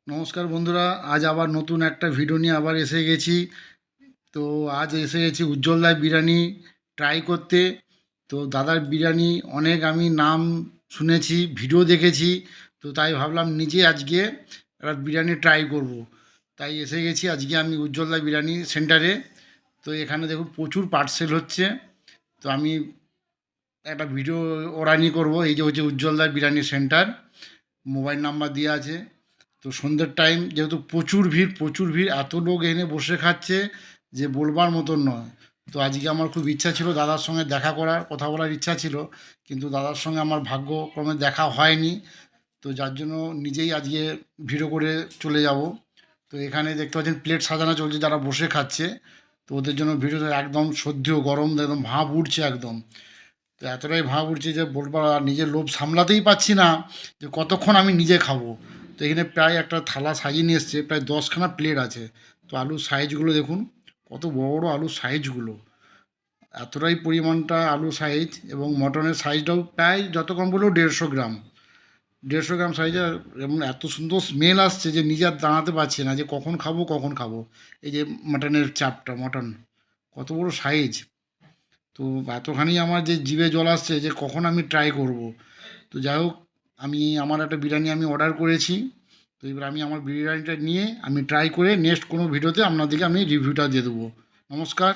নমস্কার বন্ধুরা, আজ আবার নতুন একটা ভিডিও নিয়ে আবার এসে গেছি। তো আজ এসে গেছি উজ্জ্বলদার বিরিয়ানি ট্রাই করতে। তো দাদার বিরিয়ানি অনেক আমি নাম শুনেছি, ভিডিও দেখেছি। তো তাই ভাবলাম নিজে আজকে একটা বিরিয়ানি ট্রাই করব। তাই এসে গেছি আজকে আমি উজ্জ্বলদার বিরিয়ানি সেন্টারে। তো এখানে দেখুন প্রচুর পার্সেল হচ্ছে। তো আমি একটা ভিডিও ওরানি করব। এই যে হচ্ছে উজ্জ্বলদার বিরিয়ানি সেন্টার, মোবাইল নাম্বার দেওয়া আছে। তো সন্ধ্যের টাইম যেহেতু প্রচুর ভিড়, এত লোক এনে বসে খাচ্ছে যে বলবার মতন নয়। তো আজকে আমার খুব ইচ্ছা ছিল দাদার সঙ্গে দেখা করার, কথা বলার ইচ্ছা ছিল, কিন্তু দাদার সঙ্গে আমার ভাগ্যক্রমে দেখা হয়নি। তো যার জন্য নিজেই আজকে ভিডিও করে চলে যাব। তো এখানে দেখতে পাচ্ছেন প্লেট সাজানো চলছে, যারা বসে খাচ্ছে। তো ওদের জন্য ভিডিওটা একদম সহ্য গরম, একদম ভাঁপ উঠছে একদম। তো এতটাই ভাব উঠছে যে বলবার আর নিজের লোভ সামলাতেই পারছি না যে কতক্ষণ আমি নিজে খাবো। তো এখানে প্রায় একটা থালা সাজিয়ে নিয়ে এসছে, প্রায় 10খানা প্লেট আছে। তো আলুর সাইজগুলো দেখুন, কত বড় বড় আলুর সাইজগুলো। এতটাই পরিমাণটা আলু সাইজ, এবং মটনের সাইজটাও প্রায় যত কম বললেও 150 গ্রাম। 150 গ্রাম সাইজের, এবং এত সুন্দর স্মেল আসছে যে নিজে আর দাঁড়াতে পারছি না যে কখন খাবো কখন খাবো। এই যে মাটনের চাপটা, মটন কত বড় সাইজ। তো এতখানি আমার যে জিভে জল আসছে যে কখন আমি ট্রাই করব। তো যাই হোক, আমার একটা বিরিয়ানি আমি অর্ডার করেছি। তো এবার আমি আমার বিরিয়ানিটা নিয়ে আমি ট্রাই করে নেক্সট কোনো ভিডিওতে আপনাদেরকে আমি রিভিউটা দিয়ে দেবো। নমস্কার।